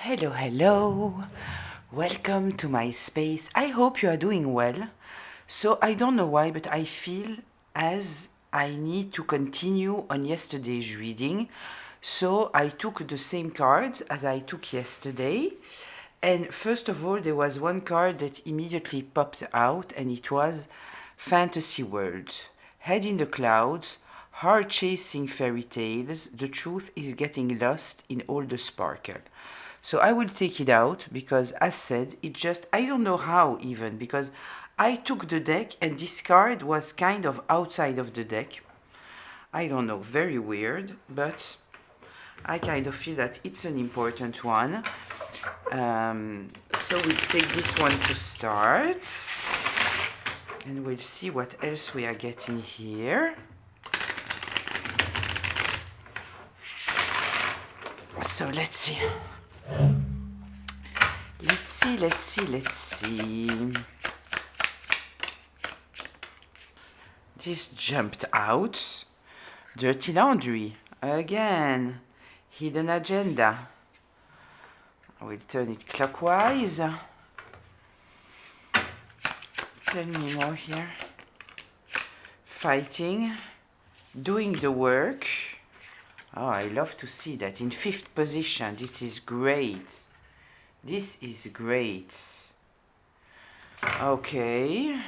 Hello, hello. Welcome to my space. I hope you are doing well. So I don't know why, but I feel as I need to continue on yesterday's reading. So I took the same cards as I took yesterday. And first of all, there was one card that immediately popped out, and it was Fantasy World. Head in the clouds, heart chasing fairy tales, the truth is getting lost in all the sparkle. So I will take it out because, as said, it just, I don't know how even, because I took the deck and this card was kind of outside of the deck. I don't know, very weird, but I kind of feel that it's an important one. So we take this one to start and we'll see what else we are getting here. So let's see. Let's see. This jumped out. Dirty laundry. Again. Hidden agenda. I will turn it clockwise. Tell me more here. Fighting. Doing the work. Oh, I love to see that. In 5th position. This is great. This is great. Okay.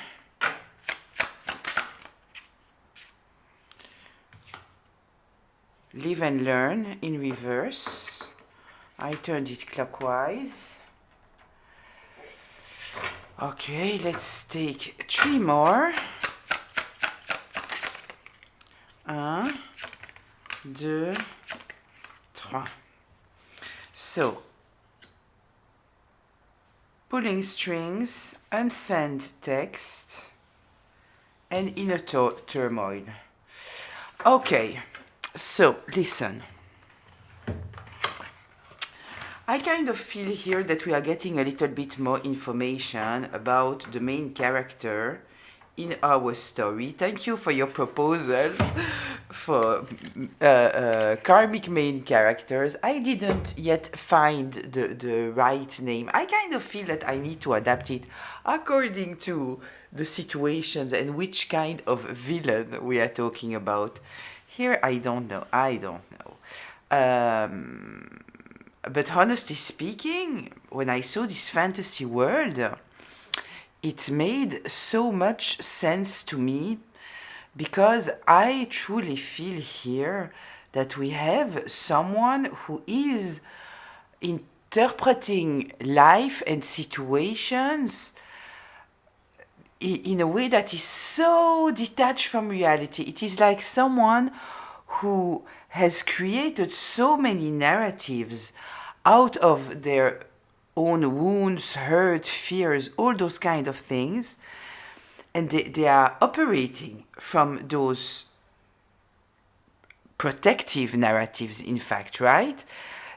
Live and learn in reverse. I turned it clockwise. Okay, let's take 3 more. 1, 2, 3. So, pulling strings, unsent text, and inner turmoil. Okay, so listen. I kind of feel here that we are getting a little bit more information about the main character in our story. Thank you for your proposal for karmic main characters. I didn't yet find the right name. I kind of feel that I need to adapt it according to the situations and which kind of villain we are talking about. Here, I don't know. But honestly speaking, when I saw this fantasy world, it made so much sense to me because I truly feel here that we have someone who is interpreting life and situations in a way that is so detached from reality. It is like someone who has created so many narratives out of their own wounds, hurt, fears, all those kind of things. And they are operating from those protective narratives, in fact, right?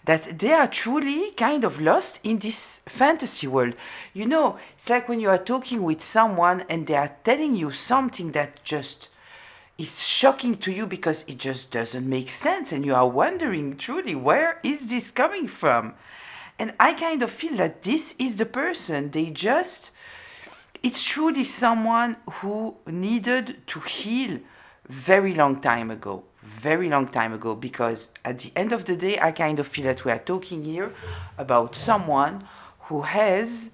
That they are truly kind of lost in this fantasy world. You know, it's like when you are talking with someone and they are telling you something that just is shocking to you because it just doesn't make sense and you are wondering truly, where is this coming from? And I kind of feel that this is the person. It's truly someone who needed to heal very long time ago, because at the end of the day, I kind of feel that we are talking here about someone who has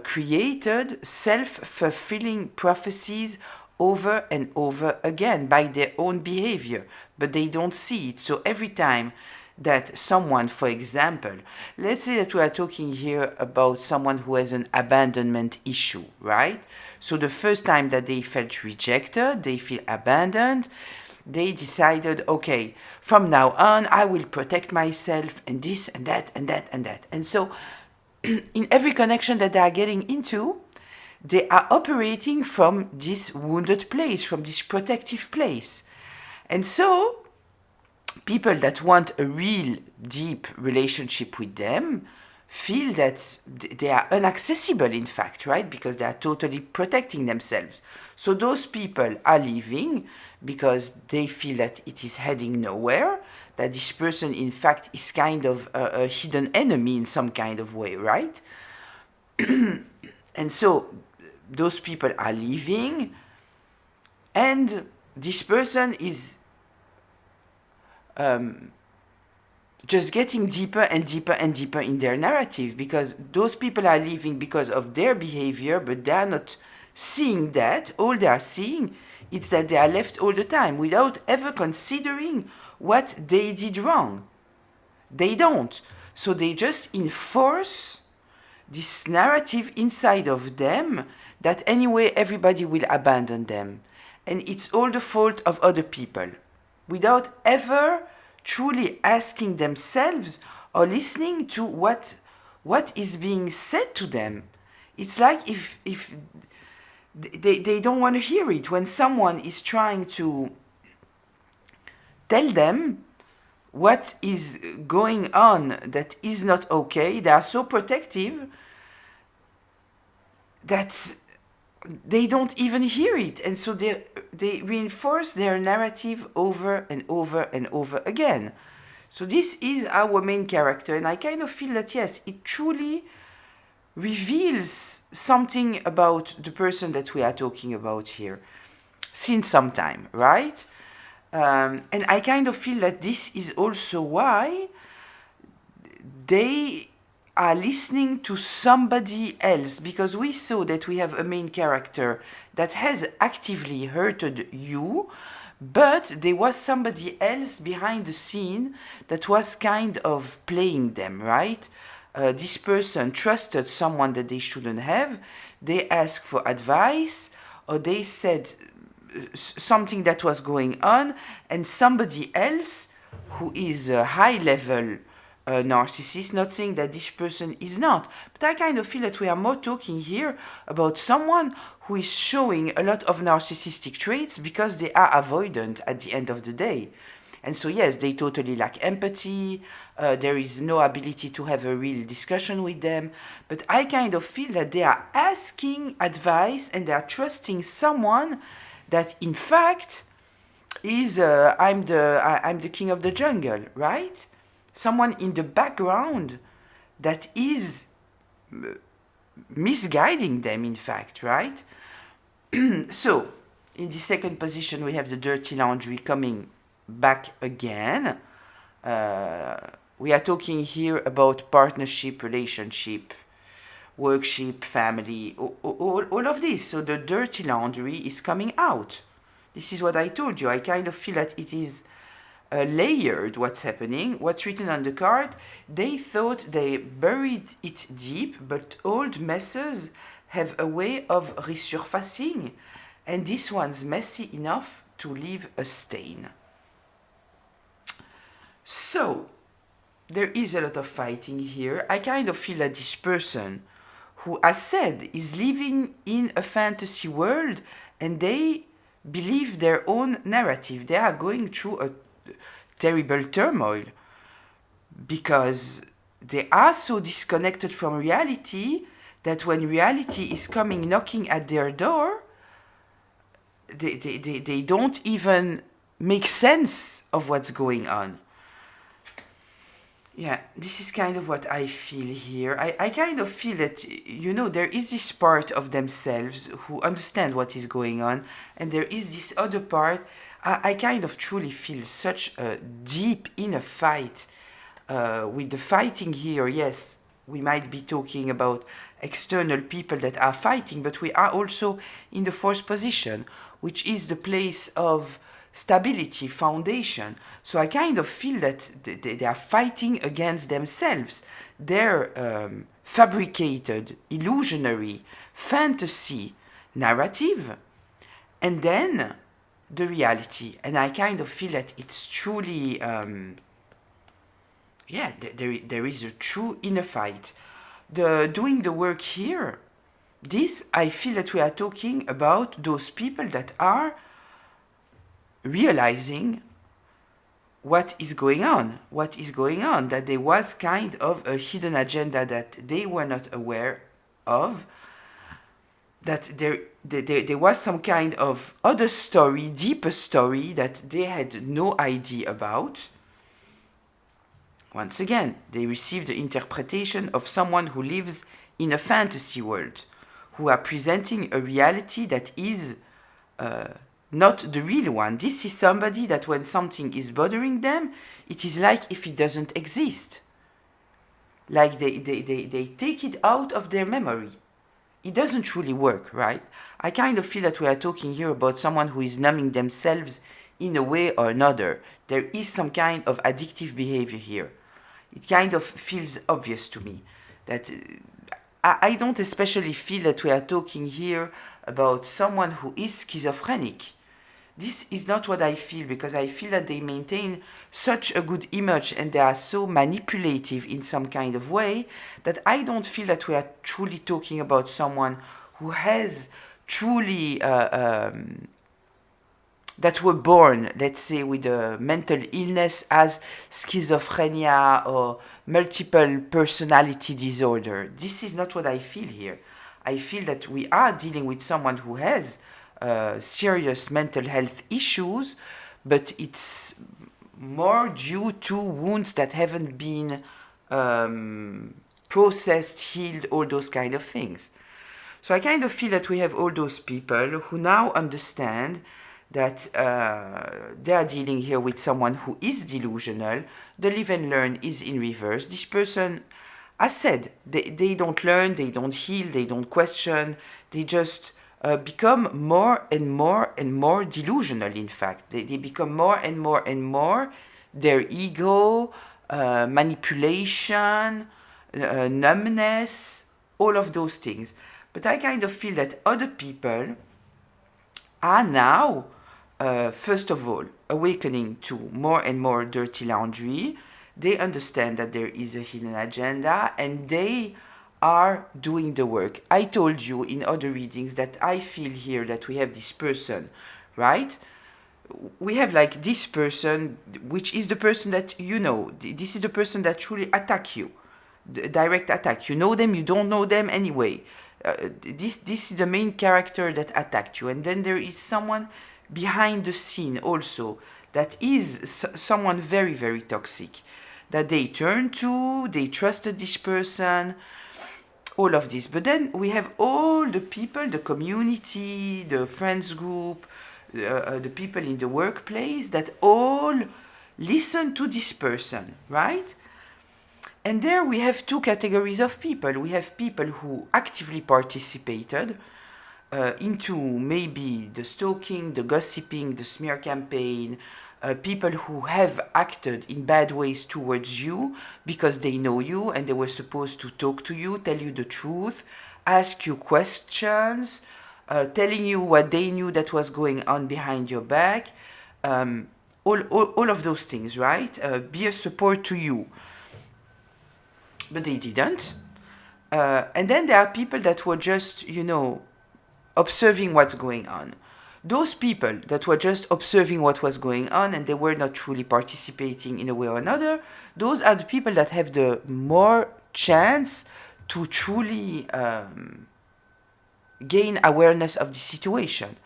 created self-fulfilling prophecies over and over again by their own behavior, but they don't see it. So every time that someone, for example, let's say that we are talking here about someone who has an abandonment issue, right? So the first time that they felt rejected, they feel abandoned, they decided, okay, from now on, I will protect myself and this and that and that and that. And so in every connection that they are getting into, they are operating from this wounded place, from this protective place. And so people that want a real deep relationship with them feel that they are inaccessible, in fact, right? Because they are totally protecting themselves. So those people are leaving because they feel that it is heading nowhere. that this person in fact is kind of a hidden enemy in some kind of way, right? And so those people are leaving, and this person is just getting deeper and deeper and deeper in their narrative, because those people are leaving because of their behavior, but they are not seeing that. All they are seeing is that they are left all the time without ever considering what they did wrong. They don't. So they just enforce this narrative inside of them that anyway everybody will abandon them. And it's all the fault of other people, without ever truly asking themselves or listening to what is being said to them. It's like if they don't want to hear it. When someone is trying to tell them what is going on that is not okay, they are so protective that they don't even hear it. And so they reinforce their narrative over and over and over again. So this is our main character, and I kind of feel that, yes, it truly reveals something about the person that we are talking about here since some time, right? And I kind of feel that this is also why they are listening to somebody else, because we saw that we have a main character that has actively hurted you, but there was somebody else behind the scene that was kind of playing them, right? This person trusted someone that they shouldn't have. They asked for advice, or they said something that was going on, and somebody else who is a high level narcissist, not saying that this person is not, but I kind of feel that we are more talking here about someone who is showing a lot of narcissistic traits because they are avoidant at the end of the day. And so yes, they totally lack empathy, there is no ability to have a real discussion with them, but I kind of feel that they are asking advice and they are trusting someone that in fact is I'm the king of the jungle, right? Someone in the background that is misguiding them, in fact, right? So, in the second position, we have the dirty laundry coming back again. We are talking here about partnership, relationship, workship, family, all of this. So the dirty laundry is coming out. This is what I told you. I kind of feel that it is layered what's happening, what's written on the card. They thought they buried it deep, but old messes have a way of resurfacing, and this one's messy enough to leave a stain. So, there is a lot of fighting here. I kind of feel that this person, who as said, is living in a fantasy world, and they believe their own narrative. They are going through a terrible turmoil because they are so disconnected from reality that when reality is coming knocking at their door, they don't even make sense of what's going on. Yeah, this is kind of what I feel here. I kind of feel that, you know, there is this part of themselves who understand what is going on, and there is this other part. I kind of truly feel such a deep inner fight. With the fighting here, yes, we might be talking about external people that are fighting, but we are also in the fourth position, which is the place of stability, foundation. So I kind of feel that they are fighting against themselves, their fabricated, illusionary, fantasy narrative, and then the reality. And I kind of feel that it's truly, there is a true inner fight. Doing the work here, this, I feel that we are talking about those people that are realizing what is going on, that there was kind of a hidden agenda that they were not aware of, that there was some kind of other story, deeper story that they had no idea about. Once again, they receive the interpretation of someone who lives in a fantasy world, who are presenting a reality that is not the real one. This is somebody that when something is bothering them, it is like if it doesn't exist. Like they take it out of their memory. It doesn't truly work, right? I kind of feel that we are talking here about someone who is numbing themselves in a way or another. There is some kind of addictive behavior here. It kind of feels obvious to me that I don't especially feel that we are talking here about someone who is schizophrenic. This is not what I feel, because I feel that they maintain such a good image and they are so manipulative in some kind of way that I don't feel that we are truly talking about someone who has truly that were born, let's say, with a mental illness as schizophrenia or multiple personality disorder. This is not what I feel here. I feel that we are dealing with someone who has serious mental health issues, but it's more due to wounds that haven't been processed, healed, all those kind of things. So I kind of feel that we have all those people who now understand that they are dealing here with someone who is delusional. The live and learn is in reverse. This person, as said, they don't learn, they don't heal, they don't question, they just become more and more and more delusional, in fact. They become more and more and more their ego, manipulation, numbness, all of those things. But I kind of feel that other people are now, first of all, awakening to more and more dirty laundry. They understand that there is a hidden agenda and they are doing the work. I told you in other readings that I feel here that we have this person, right? We have like this person, which is the person that you know. This is the person that truly attack you, the direct attack. You know them, you don't know them anyway. This is the main character that attacked you, and then there is someone behind the scene also that is someone very, very toxic that they turn to. They trusted this person, all of this. But then we have all the people, the community, the friends group, the people in the workplace that all listen to this person, right? And there we have two categories of people. We have people who actively participated into maybe the stalking, the gossiping, the smear campaign, people who have acted in bad ways towards you because they know you and they were supposed to talk to you, tell you the truth, ask you questions, telling you what they knew that was going on behind your back, all of those things, right? Be a support to you. But they didn't. And then there are people that were just, observing what's going on. Those people that were just observing what was going on and they were not truly participating in a way or another, those are the people that have the more chance to truly gain awareness of the situation,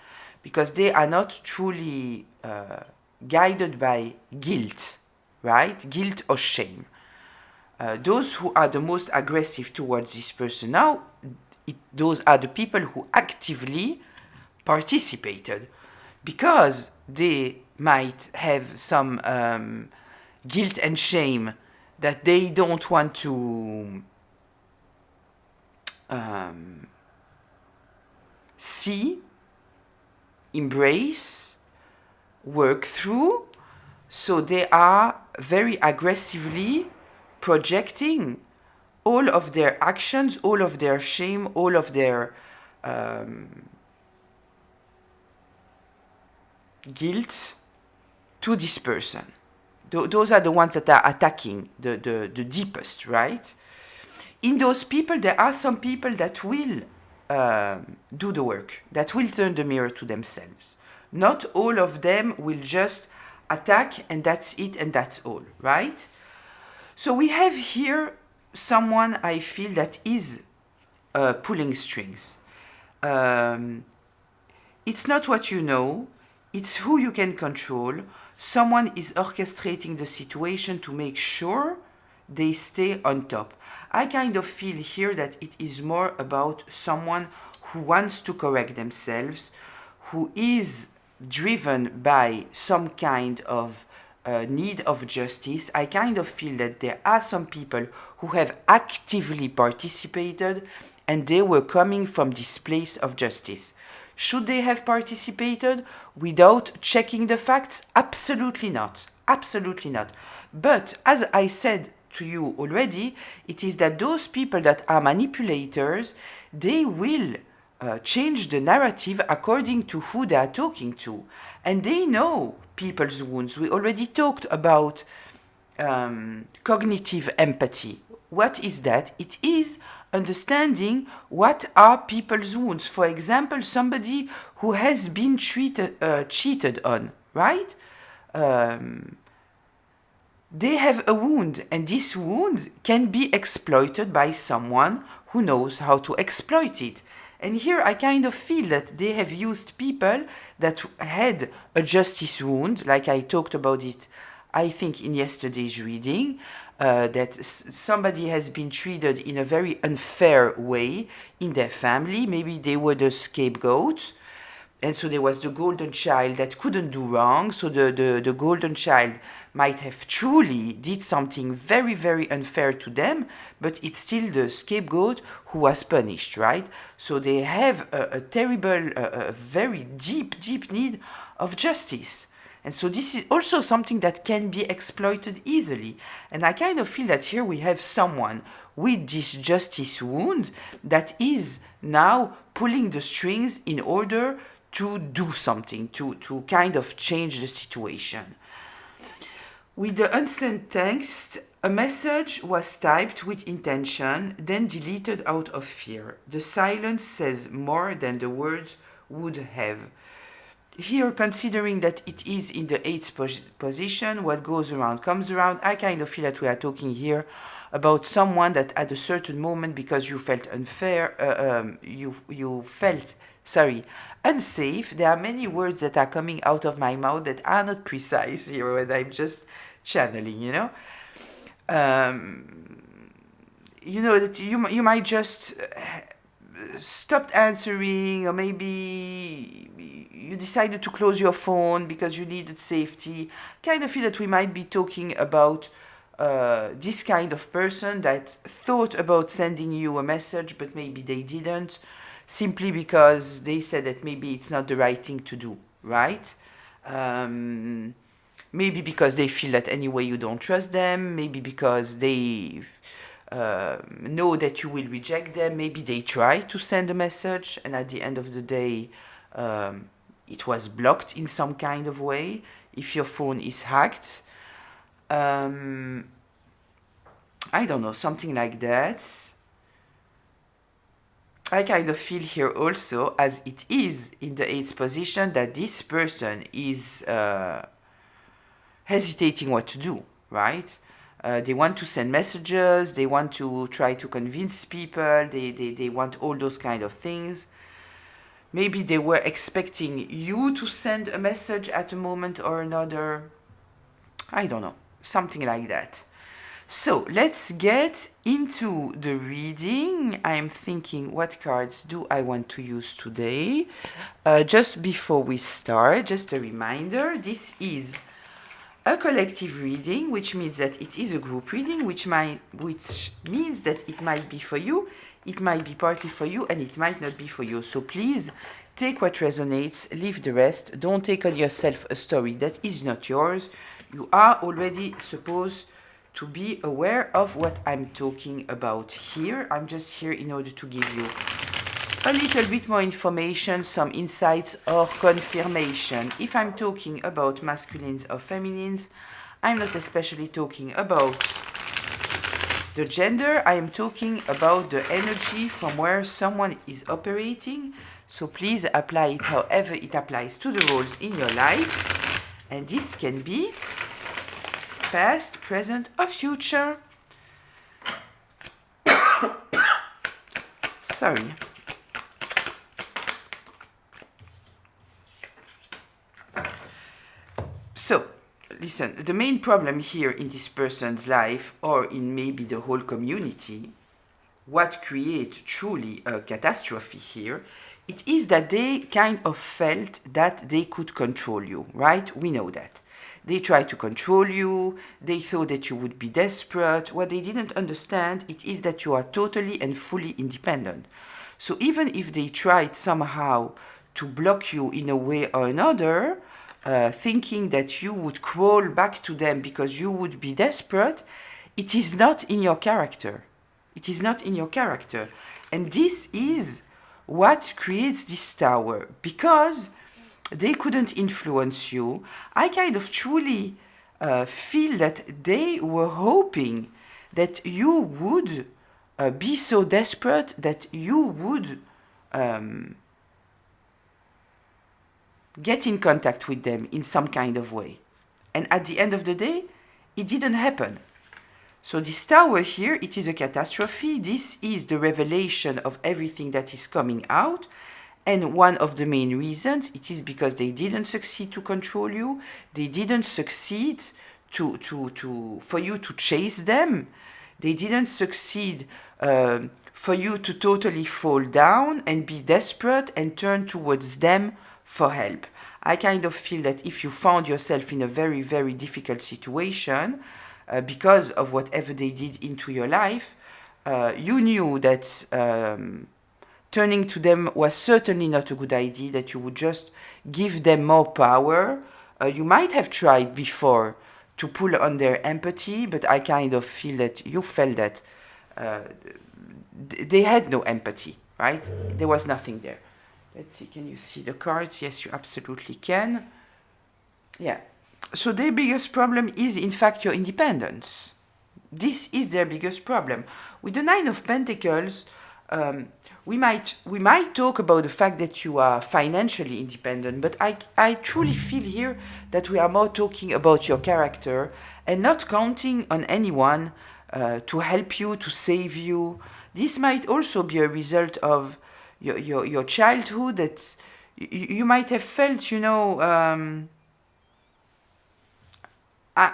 because they are not truly guided by guilt, right? Guilt or shame. Those who are the most aggressive towards this person now, those are the people who actively participated because they might have some guilt and shame that they don't want to see, embrace, work through. So they are very aggressively projecting all of their actions, all of their shame, all of their guilt to this person. Those are the ones that are attacking the deepest, right? In those people, there are some people that will do the work, that will turn the mirror to themselves. Not all of them will just attack and that's it and that's all, right? So we have here someone I feel that is pulling strings. It's not what you know, it's who you can control. Someone is orchestrating the situation to make sure they stay on top. I kind of feel here that it is more about someone who wants to correct themselves, who is driven by some kind of need of justice. I kind of feel that there are some people who have actively participated and they were coming from this place of justice. Should they have participated without checking the facts? Absolutely not. Absolutely not. But as I said to you already, it is that those people that are manipulators, they will change the narrative according to who they are talking to. And they know people's wounds. We already talked about cognitive empathy. What is that? It is understanding what are people's wounds. For example, somebody who has been cheated on, right? They have a wound, and this wound can be exploited by someone who knows how to exploit it. And here I kind of feel that they have used people that had a justice wound, like I talked about it, I think, in yesterday's reading, that somebody has been treated in a very unfair way in their family. Maybe they were the scapegoat. And so there was the golden child that couldn't do wrong. So the golden child might have truly did something very, very unfair to them, but it's still the scapegoat who was punished, right? So they have a terrible, a very deep, deep need of justice. And so this is also something that can be exploited easily. And I kind of feel that here we have someone with this justice wound that is now pulling the strings in order to do something, to kind of change the situation. With the unsent text, a message was typed with intention, then deleted out of fear. The silence says more than the words would have. Here, considering that it is in the 8th position, what goes around comes around, I kind of feel that we are talking here about someone that at a certain moment, because you felt unfair, you felt, unsafe. There are many words that are coming out of my mouth that are not precise here when I'm just channeling, that you might just stopped answering, or maybe you decided to close your phone because you needed safety. Kind of feel that we might be talking about this kind of person that thought about sending you a message, but maybe they didn't, simply because they said that maybe it's not the right thing to do, right? Maybe because they feel that anyway you don't trust them, maybe because they know that you will reject them, maybe they try to send a message and at the end of the day it was blocked in some kind of way. If your phone is hacked, I don't know, something like that. I kind of feel here also, as it is in the 8th position, that this person is hesitating what to do, right? They want to send messages, they want to try to convince people, they want all those kind of things. Maybe they were expecting you to send a message at a moment or another. I don't know, something like that. So let's get into the reading. I'm thinking, what cards do I want to use today? Just before we start, just a reminder, this is a collective reading, which means that it is a group reading, which means that it might be for you, it might be partly for you, and it might not be for you. So please take what resonates, leave the rest. Don't take on yourself a story that is not yours. You are already supposed to be aware of what I'm talking about here. I'm just here in order to give you a little bit more information, some insights or confirmation. If I'm talking about masculines or feminines, I'm not especially talking about the gender. I am talking about the energy from where someone is operating. So please apply it however it applies to the roles in your life. And this can be past, present, or future. Sorry. So, listen, the main problem here in this person's life, or in maybe the whole community, what creates truly a catastrophe here, it is that they kind of felt that they could control you, right? We know that. They tried to control you, they thought that you would be desperate. What they didn't understand, it is that you are totally and fully independent. So even if they tried somehow to block you in a way or another, thinking that you would crawl back to them because you would be desperate, it is not in your character. It is not in your character. And this is what creates this tower. Because they couldn't influence you, I kind of truly feel that they were hoping that you would be so desperate that you would get in contact with them in some kind of way. And at the end of the day, it didn't happen. So this tower here, it is a catastrophe. This is the revelation of everything that is coming out. And one of the main reasons, it is because they didn't succeed to control you. They didn't succeed for you to chase them. They didn't succeed for you to totally fall down and be desperate and turn towards them for help. I kind of feel that if you found yourself in a very, very difficult situation, because of whatever they did into your life, you knew that turning to them was certainly not a good idea, that you would just give them more power. You might have tried before to pull on their empathy, but I kind of feel that you felt that they had no empathy, right? There was nothing there. Let's see, can you see the cards? Yes, you absolutely can. Yeah. So their biggest problem is, in fact, your independence. This is their biggest problem. With the Nine of Pentacles, we might talk about the fact that you are financially independent, but I truly feel here that we are more talking about your character and not counting on anyone to help you, to save you. This might also be a result of your childhood, that you might have felt, you know, I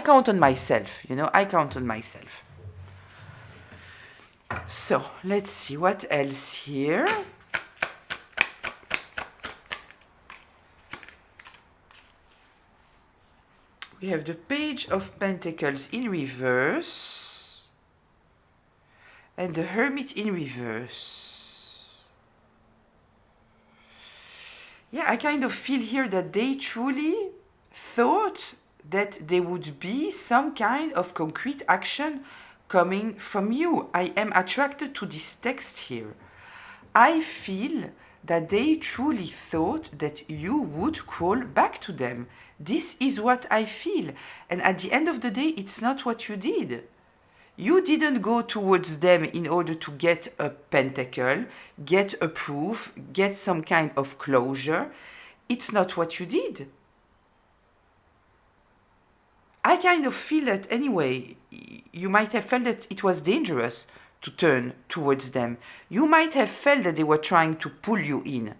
count on myself, you know, I count on myself. So, let's see what else here. We have the Page of Pentacles in reverse and the Hermit in reverse. Yeah, I kind of feel here that they truly thought that there would be some kind of concrete action coming from you. I am attracted to this text here. I feel that they truly thought that you would crawl back to them. This is what I feel. And at the end of the day, it's not what you did. You didn't go towards them in order to get a pentacle, get a proof, get some kind of closure. It's not what you did. I kind of feel that anyway, you might have felt that it was dangerous to turn towards them. You might have felt that they were trying to pull you in,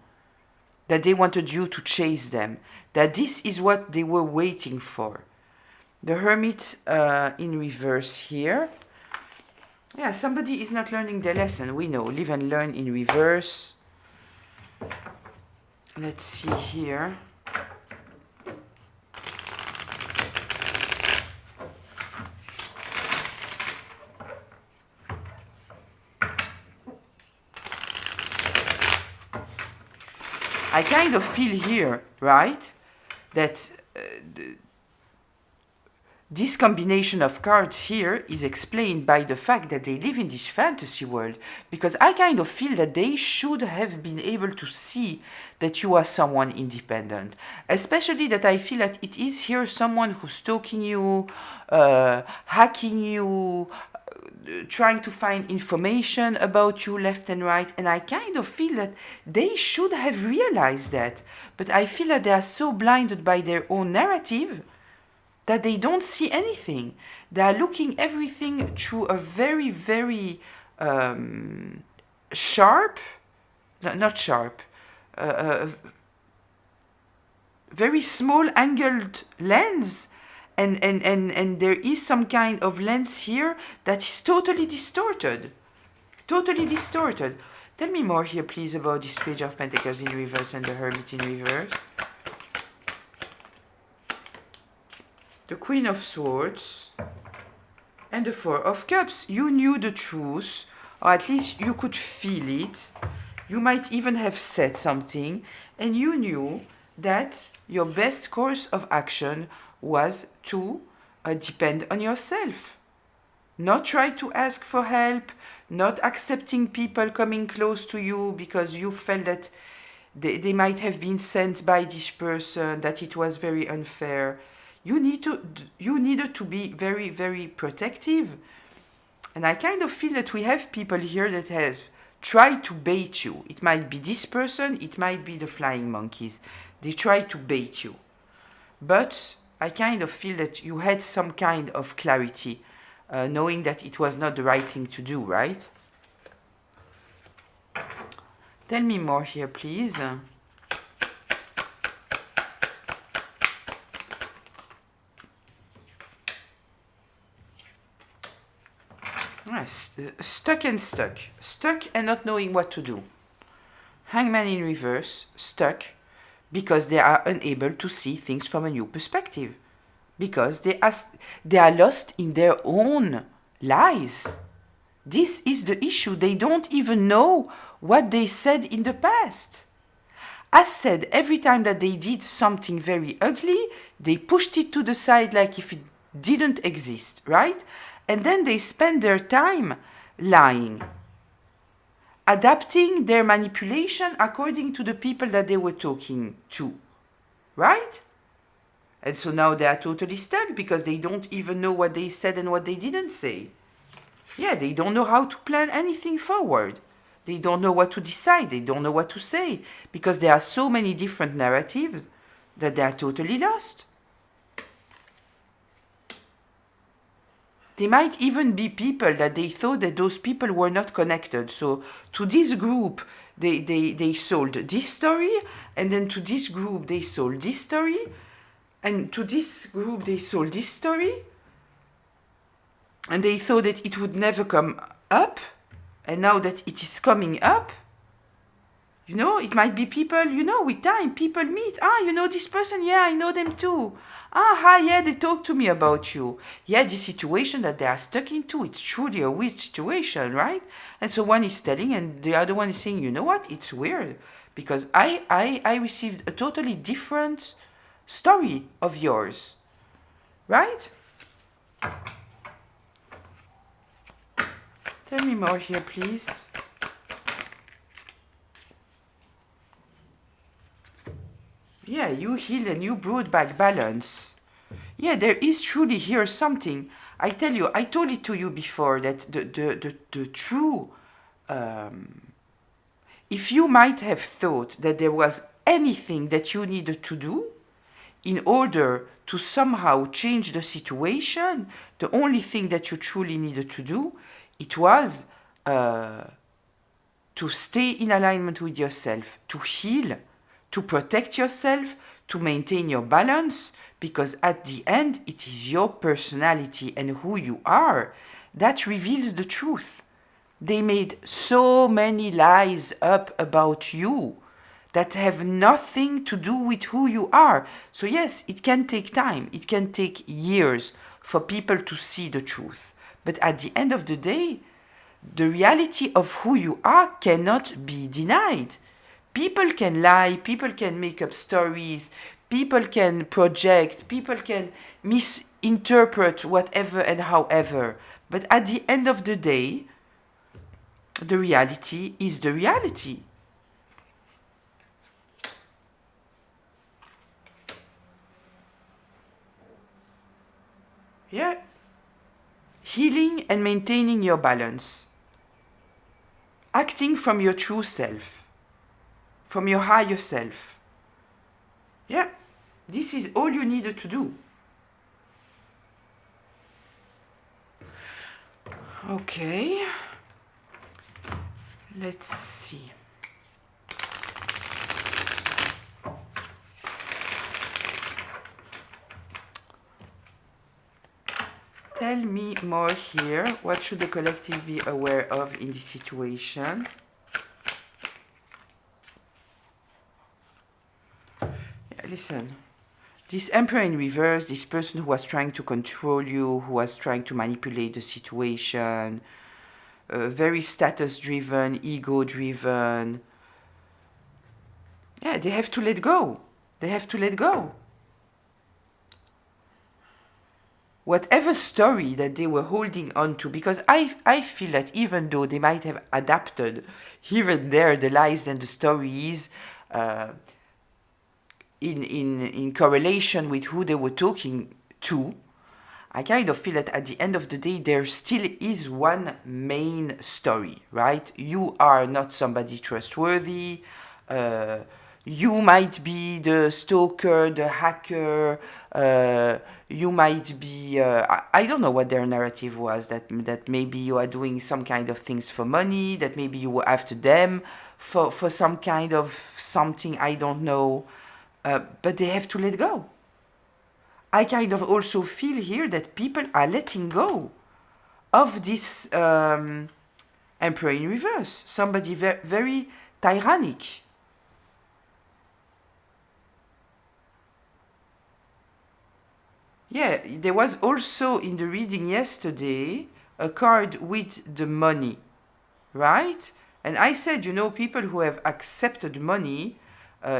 that they wanted you to chase them, that this is what they were waiting for. The Hermit in reverse here. Yeah, somebody is not learning their lesson. We know, live and learn in reverse. Let's see here. I kind of feel here, right, that this combination of cards here is explained by the fact that they live in this fantasy world, because I kind of feel that they should have been able to see that you are someone independent. Especially that I feel that it is here someone who's stalking you, hacking you, trying to find information about you left and right, and I kind of feel that they should have realized that, but I feel that they are so blinded by their own narrative that they don't see anything. They are looking everything through a very, very sharp, not sharp, very small angled lens, and there is some kind of lens here that is totally distorted. Totally distorted. Tell me more here, please, about this Page of Pentacles in reverse and the Hermit in reverse. The Queen of Swords and the Four of Cups. You knew the truth, or at least you could feel it. You might even have said something, and you knew that your best course of action was to depend on yourself. Not try to ask for help, not accepting people coming close to you because you felt that they might have been sent by this person, that it was very unfair. You needed to be very, very protective. And I kind of feel that we have people here that have tried to bait you. It might be this person, it might be the flying monkeys. They try to bait you. But I kind of feel that you had some kind of clarity, knowing that it was not the right thing to do, right? Tell me more here, please. Yes, stuck and stuck. Stuck and not knowing what to do. Hangman in reverse, stuck, because they are unable to see things from a new perspective. Because they are lost in their own lies. This is the issue. They don't even know what they said in the past. As said, every time that they did something very ugly, they pushed it to the side like if it didn't exist, right? And then they spend their time lying, adapting their manipulation according to the people that they were talking to, right? And so now they are totally stuck because they don't even know what they said and what they didn't say. Yeah, they don't know how to plan anything forward. They don't know what to decide. They don't know what to say because there are so many different narratives that they are totally lost. They might even be people that they thought that those people were not connected. So to this group, they sold this story, and then to this group, they sold this story, and to this group, they sold this story, and they thought that it would never come up, and now that it is coming up, you know, it might be people, you know, with time, people meet. Ah, you know this person? Yeah, I know them too. Ah, hi, yeah, they talk to me about you. Yeah, the situation that they are stuck into, it's truly a weird situation, right? And so one is telling and the other one is saying, you know what, it's weird. Because I received a totally different story of yours, right? Tell me more here, please. Yeah, you healed and you brought back balance. Yeah, there is truly here something. I tell you, I told it to you before that the true... if you might have thought that there was anything that you needed to do in order to somehow change the situation, the only thing that you truly needed to do, it was to stay in alignment with yourself, to heal, to protect yourself, to maintain your balance, because at the end, it is your personality and who you are that reveals the truth. They made so many lies up about you that have nothing to do with who you are. So yes, it can take time. It can take years for people to see the truth. But at the end of the day, the reality of who you are cannot be denied. People can lie, people can make up stories, people can project, people can misinterpret whatever and however. But at the end of the day, the reality is the reality. Yeah. Healing and maintaining your balance. Acting from your true self. From your higher self. Yeah, this is all you needed to do. Okay, let's see. Tell me more here. What should the collective be aware of in this situation? Yeah, listen. This Emperor in reverse, this person who was trying to control you, who was trying to manipulate the situation, very status-driven, ego-driven. Yeah, they have to let go. They have to let go. Whatever story that they were holding on to, because I feel that even though they might have adapted here and there the lies and the stories in correlation with who they were talking to, I kind of feel that at the end of the day, there still is one main story, right? You are not somebody trustworthy. You might be the stalker, the hacker. You might be, I don't know what their narrative was, that maybe you are doing some kind of things for money, that maybe you were after them for some kind of something, I don't know. But they have to let go. I kind of also feel here that people are letting go of this Emperor in reverse. Somebody very tyrannic. Yeah, there was also in the reading yesterday a card with the money, right? And I said, you know, people who have accepted money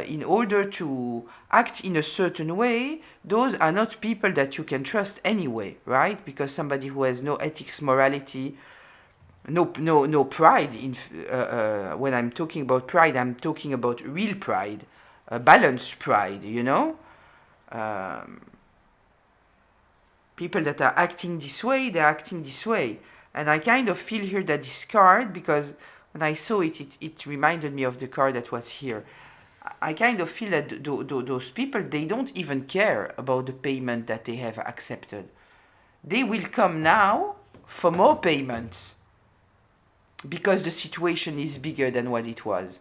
in order to act in a certain way, those are not people that you can trust anyway, right? Because somebody who has no ethics, morality, no pride. When I'm talking about pride, I'm talking about real pride, balanced pride, you know? People that are acting this way, they're acting this way. And I kind of feel here that this card, because when I saw it, it reminded me of the card that was here. I kind of feel that those people, they don't even care about the payment that they have accepted. They will come now for more payments because the situation is bigger than what it was.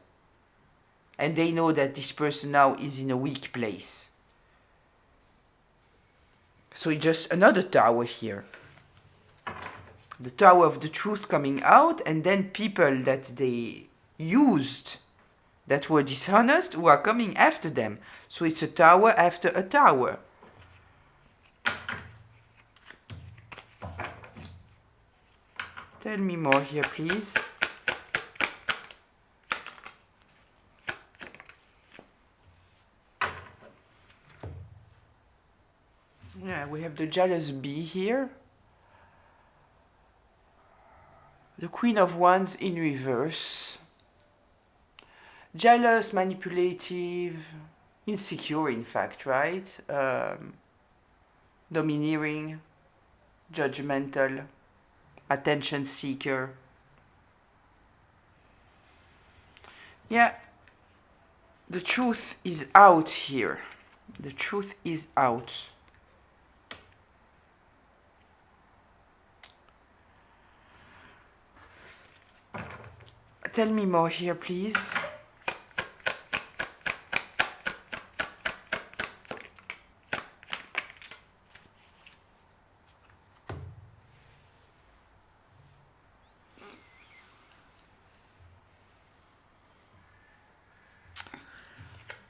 And they know that this person now is in a weak place. So it's just another tower here. The tower of the truth coming out, and then people that they used that were dishonest who are coming after them. So it's a tower after a tower. Tell me more here, please. Yeah, we have the jealous bee here. The Queen of Wands in reverse. Jealous, manipulative, insecure, in fact, right? Domineering, judgmental, attention seeker. Yeah, the truth is out here. The truth is out. Tell me more here, please.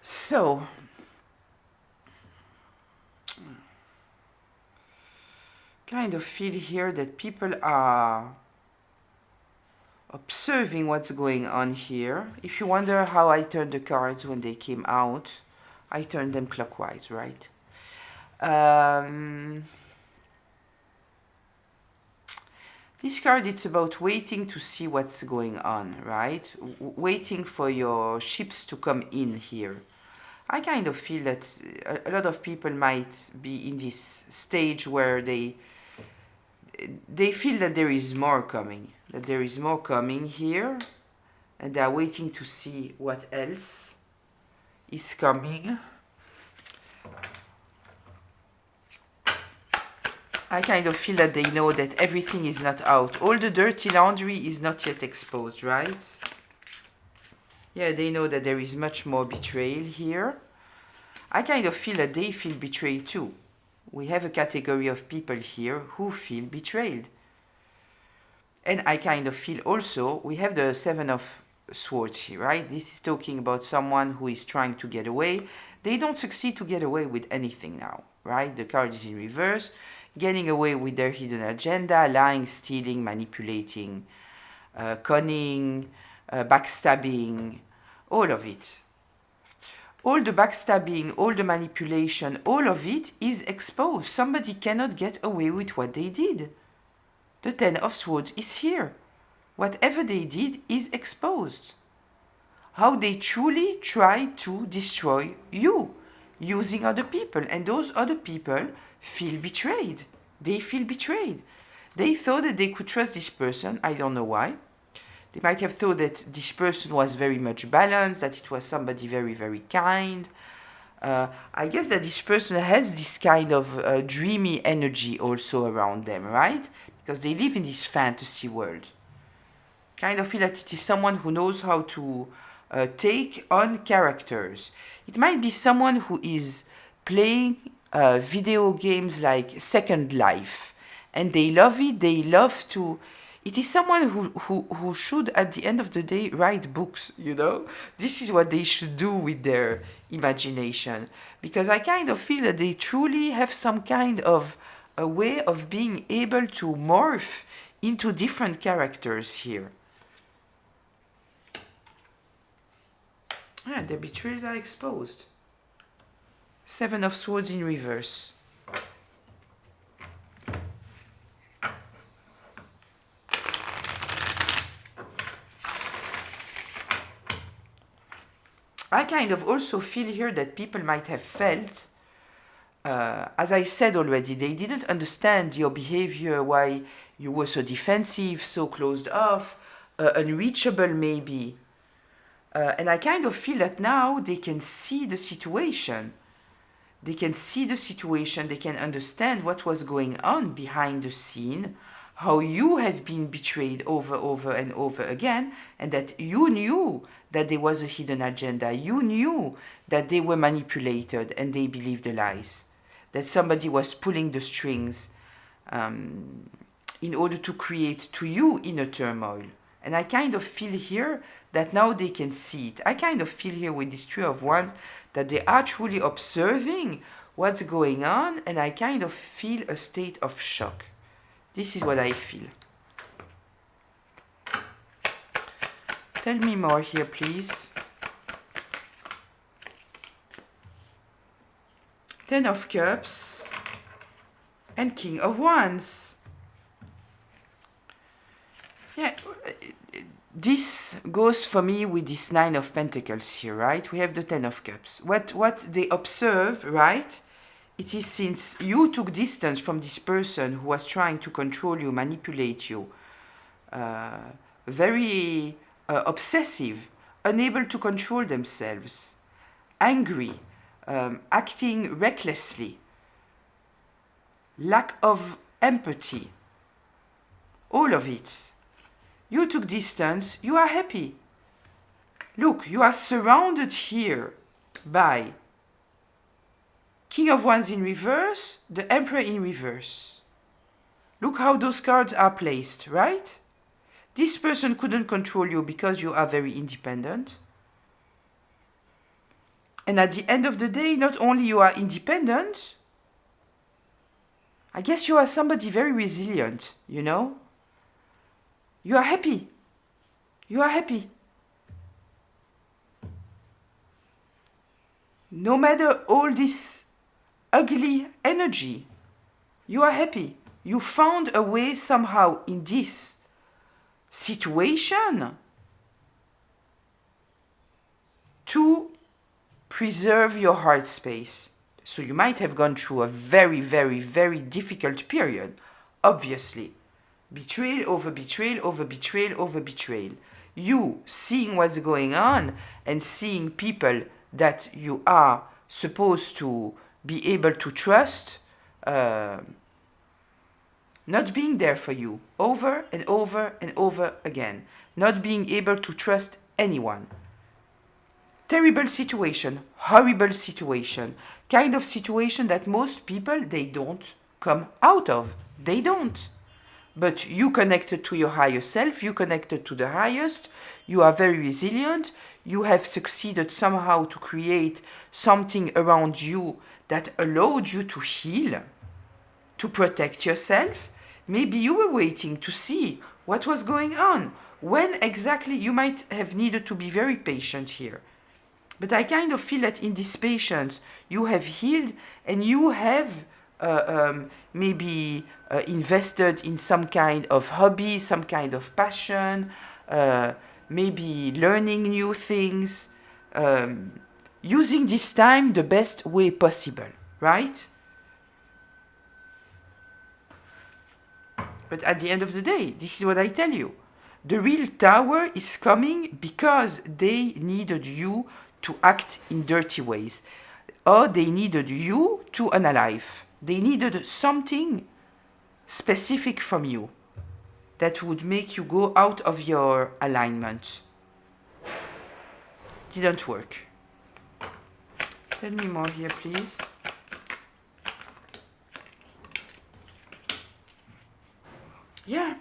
So, kind of feel here that people are observing what's going on here. If you wonder how I turned the cards when they came out, I turned them clockwise, right? This card, it's about waiting to see what's going on, right? Waiting for your ships to come in here. I kind of feel that a lot of people might be in this stage where they feel that there is more coming, here, and they are waiting to see what else is coming. I kind of feel that they know that everything is not out. All the dirty laundry is not yet exposed, right? Yeah, they know that there is much more betrayal here. I kind of feel that they feel betrayed too. we have a category of people here who feel betrayed. And I kind of feel also, we have the Seven of Swords here, right? This is talking about someone who is trying to get away. They don't succeed to get away with anything now, right? The card is in reverse, getting away with their hidden agenda, lying, stealing, manipulating, cunning, backstabbing, all of it. All the backstabbing, all the manipulation, all of it is exposed. Somebody cannot get away with what they did. The Ten of Swords is here. Whatever they did is exposed. How they truly tried to destroy you using other people. And those other people feel betrayed. They feel betrayed. They thought that they could trust this person. I don't know why. They might have thought that this person was very much balanced, that it was somebody very, very kind. I guess that this person has this kind of dreamy energy also around them, right? Because they live in this fantasy world. Kind of feel that it is someone who knows how to take on characters. It might be someone who is playing video games like Second Life, and they love it. They love to. It is someone who should, at the end of the day, write books, you know? This is what they should do with their imagination. Because I kind of feel that they truly have some kind of a way of being able to morph into different characters here. Yeah, the betrayals are exposed. Seven of Swords in reverse. I kind of also feel here that people might have felt, as I said already, they didn't understand your behavior, why you were so defensive, so closed off, unreachable maybe. And I kind of feel that now they can see the situation. They can see the situation, they can understand what was going on behind the scene, how you have been betrayed over and over again, and that you knew that there was a hidden agenda. You knew that they were manipulated and they believed the lies. That somebody was pulling the strings in order to create to you inner turmoil. And I kind of feel here that now they can see it. I kind of feel here with this Three of Wands that they are truly observing what's going on, and I kind of feel a state of shock. This is what I feel. Tell me more here, please. Ten of Cups and King of Wands. Yeah, this goes for me with this Nine of Pentacles here, right? We have the Ten of Cups. What they observe, right? It is since you took distance from this person who was trying to control you, manipulate you, very obsessive, unable to control themselves, angry, acting recklessly, lack of empathy, all of it. You took distance, you are happy. Look, you are surrounded here by King of Wands in reverse, the Emperor in reverse. Look how those cards are placed, right? This person couldn't control you because you are very independent. And at the end of the day, not only you are independent, I guess you are somebody very resilient, you know? You are happy. You are happy. No matter all this ugly energy, you are happy. You found a way somehow in this situation to preserve your heart space. So you might have gone through a very, very, very difficult period, obviously. Betrayal over betrayal over betrayal over betrayal. You seeing what's going on and seeing people that you are supposed to be able to trust, not being there for you over and over and over again, not being able to trust anyone. Terrible situation, horrible situation, kind of situation that most people, they don't come out of. They don't. But you connected to your higher self, you connected to the highest, you are very resilient, you have succeeded somehow to create something around you that allowed you to heal, to protect yourself. Maybe you were waiting to see what was going on. When exactly you might have needed to be very patient here. But I kind of feel that in this patience, you have healed and you have maybe invested in some kind of hobby, some kind of passion, maybe learning new things, using this time the best way possible, right? But at the end of the day, this is what I tell you. The real tower is coming because they needed you to act in dirty ways. Or they needed you to unalive. They needed something specific from you that would make you go out of your alignment. Didn't work. Tell me more here, please. Yeah.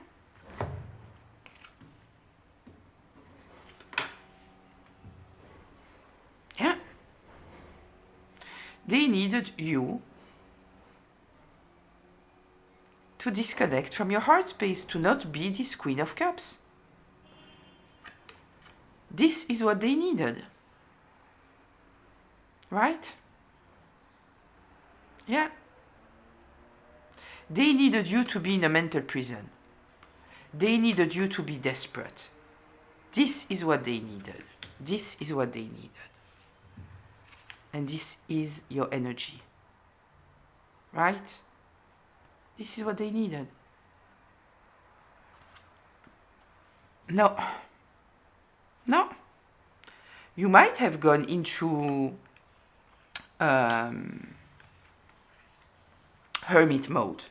Yeah. They needed you to disconnect from your heart space, to not be this Queen of Cups. This is what they needed. Right? Yeah. They needed you to be in a mental prison. They needed you to be desperate. This is what they needed. This is what they needed. And this is your energy. Right? This is what they needed. No. No. You might have gone into hermit mode.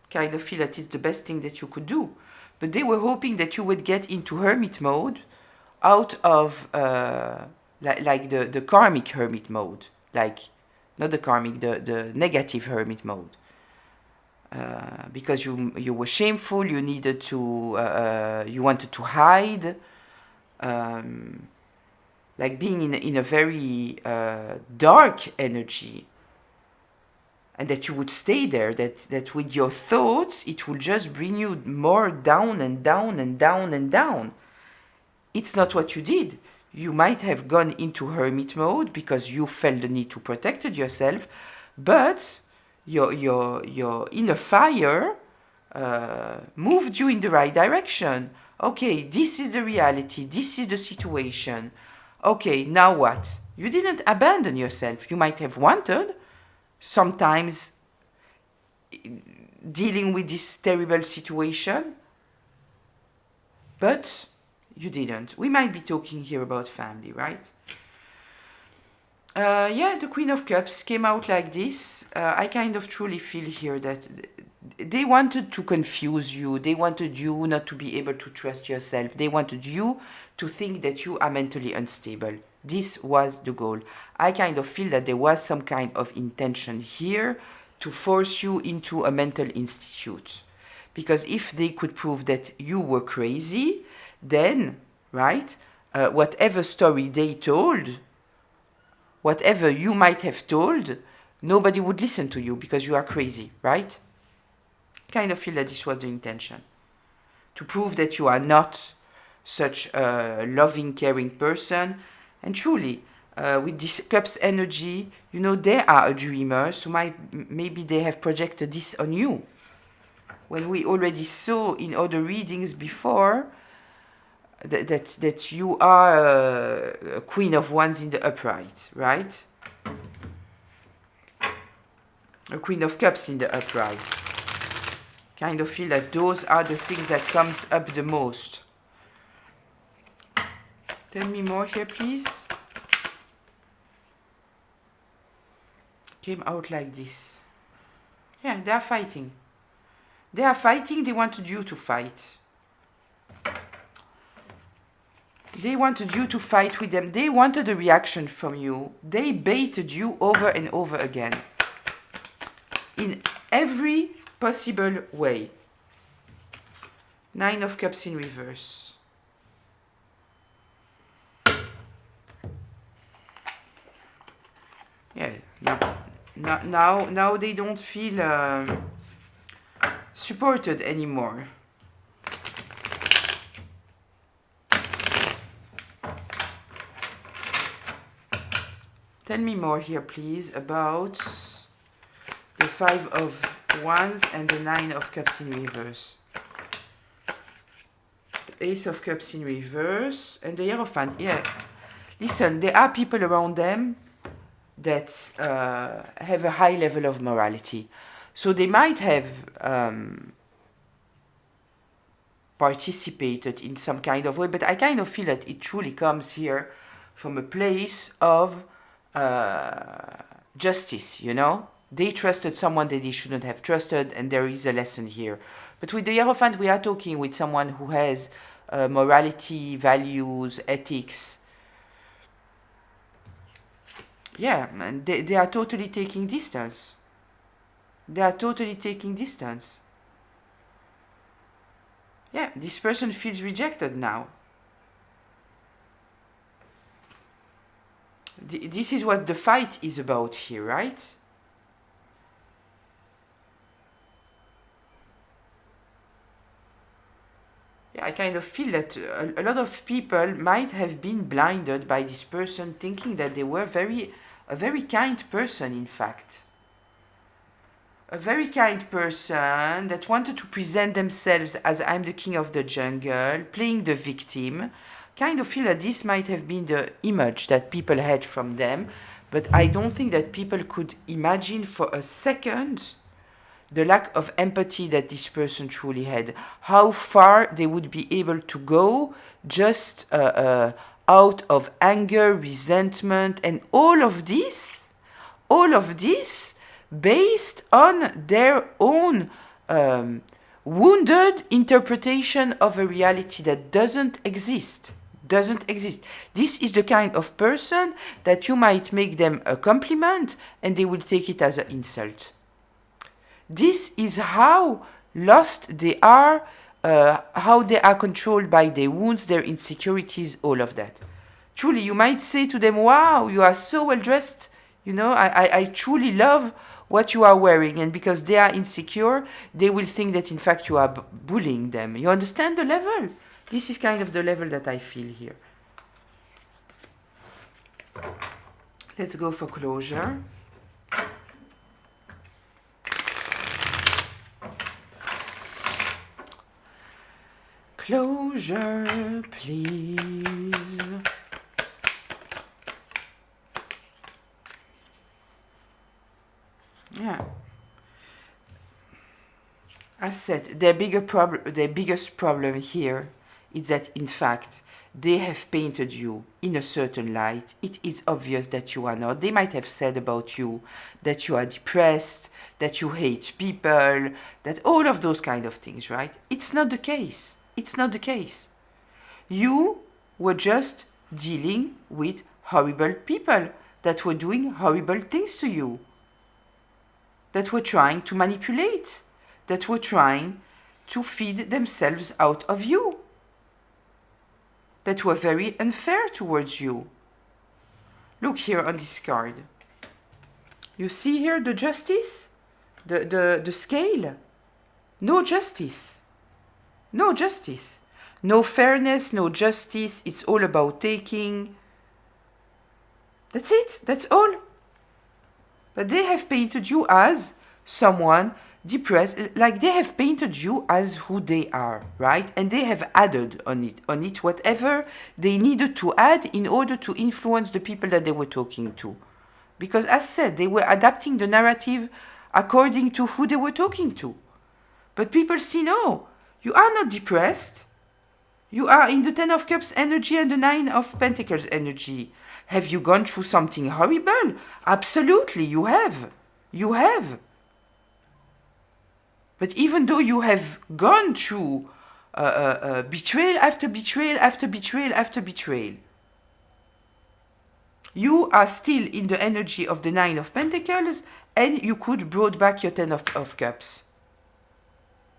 Kind of feel that it's the best thing that you could do. But they were hoping that you would get into hermit mode out of like the karmic hermit mode. Like, not the karmic, the negative hermit mode. Because you were shameful, you needed to, you wanted to hide. Like being in a very dark energy. And that you would stay there, that with your thoughts, it will just bring you more down and down and down and down. It's not what you did. You might have gone into hermit mode because you felt the need to protect yourself, but your inner fire moved you in the right direction. Okay, this is the reality, this is the situation. Okay, now what? You didn't abandon yourself. You might have wanted, sometimes dealing with this terrible situation, but you didn't. We might be talking here about family, right? Yeah, the Queen of Cups came out like this. I kind of truly feel here that they wanted to confuse you. They wanted you not to be able to trust yourself. They wanted you to think that you are mentally unstable. This was the goal. I kind of feel that there was some kind of intention here to force you into a mental institute. Because if they could prove that you were crazy, then, right, whatever story they told, whatever you might have told, nobody would listen to you because you are crazy, right? Kind of feel that this was the intention. To prove that you are not such a loving, caring person. And truly, with this Cups energy, you know, they are a dreamer, so maybe they have projected this on you. When we already saw in other readings before that you are a Queen of Wands in the upright, right? A Queen of Cups in the upright. Kind of feel that those are the things that comes up the most. Tell me more here, please. Came out like this. Yeah, they are fighting. They are fighting, they wanted you to fight. They wanted you to fight with them. They wanted a reaction from you. They baited you over and over again. In every possible way. Nine of Cups in reverse. Yeah, now they don't feel supported anymore. Tell me more here, please, about the Five of Wands and the Nine of Cups in reverse. The Ace of Cups in reverse and the Hierophant. Yeah, listen, there are people around them that have a high level of morality. So they might have participated in some kind of way, but I kind of feel that it truly comes here from a place of justice, you know? They trusted someone that they shouldn't have trusted, and there is a lesson here. But with the Hierophant, we are talking with someone who has morality, values, ethics. Yeah, and they are totally taking distance. They are totally taking distance. Yeah, this person feels rejected now. This is what the fight is about here, right? Yeah, I kind of feel that a lot of people might have been blinded by this person, thinking that they were a very kind person, in fact. A very kind person that wanted to present themselves as I'm the king of the jungle, playing the victim. Kind of feel that this might have been the image that people had from them, but I don't think that people could imagine for a second the lack of empathy that this person truly had, how far they would be able to go just out of anger, resentment, and all of this based on their own wounded interpretation of a reality that doesn't exist. This is the kind of person that you might make them a compliment and they will take it as an insult. This is how lost they are, how they are controlled by their wounds, their insecurities, all of that. Truly, you might say to them, wow, you are so well dressed. You know, I truly love what you are wearing. And because they are insecure, they will think that in fact you are bullying them. You understand the level? This is kind of the level that I feel here. Let's go for closure. Closure, please. Yeah. As said, their biggest problem here is that in fact they have painted you in a certain light. It is obvious that you are not. They might have said about you that you are depressed, that you hate people, that all of those kind of things, right? It's not the case. It's not the case. You were just dealing with horrible people that were doing horrible things to you, that were trying to manipulate, that were trying to feed themselves out of you, that were very unfair towards you. Look here on this card. You see here the justice? The scale? No justice. No justice. No fairness, no justice. It's all about taking. That's it. That's all. But they have painted you as someone depressed, like they have painted you as who they are, right? And they have added on it whatever they needed to add in order to influence the people that they were talking to. Because as said, they were adapting the narrative according to who they were talking to. But people see, no, you are not depressed. You are in the Ten of Cups energy and the Nine of Pentacles energy. Have you gone through something horrible? Absolutely, you have. You have. But even though you have gone through betrayal after betrayal after betrayal after betrayal. You are still in the energy of the Nine of Pentacles, and you could brought back your Ten of Cups.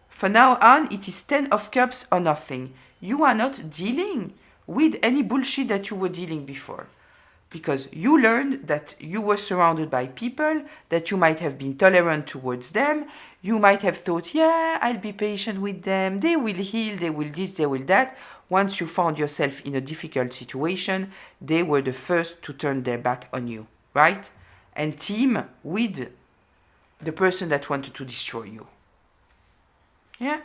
From now on, it is 10 of Cups or nothing. You are not dealing with any bullshit that you were dealing before. Because you learned that you were surrounded by people, that you might have been tolerant towards them. You might have thought, yeah, I'll be patient with them. They will heal, they will this, they will that. Once you found yourself in a difficult situation, they were the first to turn their back on you, right? And team with the person that wanted to destroy you. Yeah?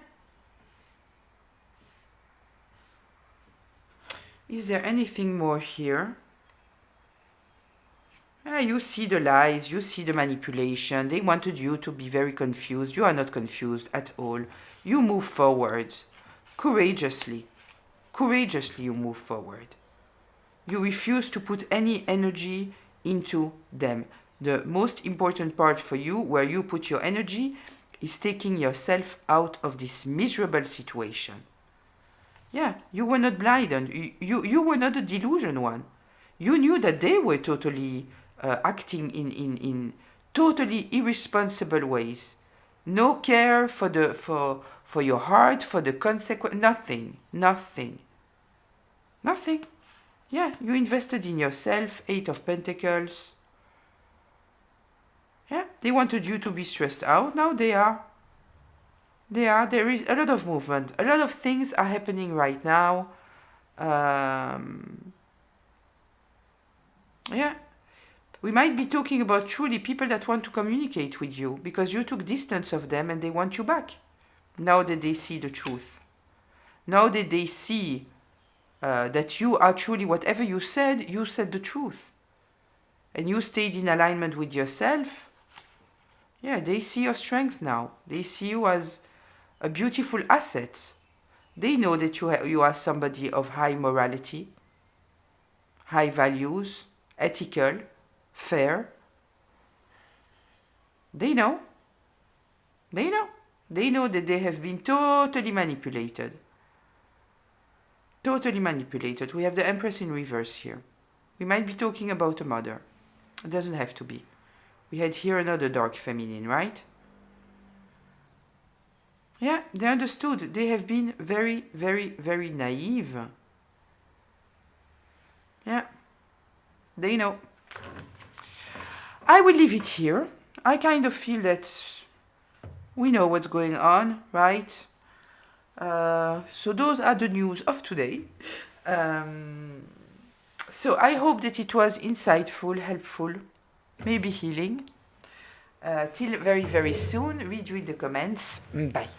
Is there anything more here? You see the lies, you see the manipulation. They wanted you to be very confused. You are not confused at all. You move forward courageously. Courageously you move forward. You refuse to put any energy into them. The most important part for you, where you put your energy, is taking yourself out of this miserable situation. Yeah, you were not blinded. You were not a delusion one. You knew that they were totally acting in totally irresponsible ways. No care for your heart, for the consequence, nothing. Yeah, you invested in yourself, Eight of Pentacles. Yeah, they wanted you to be stressed out. Now they are. There is a lot of movement. A lot of things are happening right now. Yeah. We might be talking about truly people that want to communicate with you because you took distance of them and they want you back. Now that they see the truth. Now that they see that you are truly, whatever you said the truth. And you stayed in alignment with yourself. Yeah, they see your strength now. They see you as a beautiful asset. They know that you are somebody of high morality, high values, ethical, fair. They know. They know that they have been totally manipulated. Totally manipulated. We have the Empress in reverse here. We might be talking about a mother. It doesn't have to be. We had here another dark feminine, right? Yeah, they understood. They have been very, very, very naive. Yeah, they know. I will leave it here. I kind of feel that we know what's going on, right? So those are the news of today. So I hope that it was insightful, helpful, maybe healing. Till very, very soon. Read you in the comments. Bye.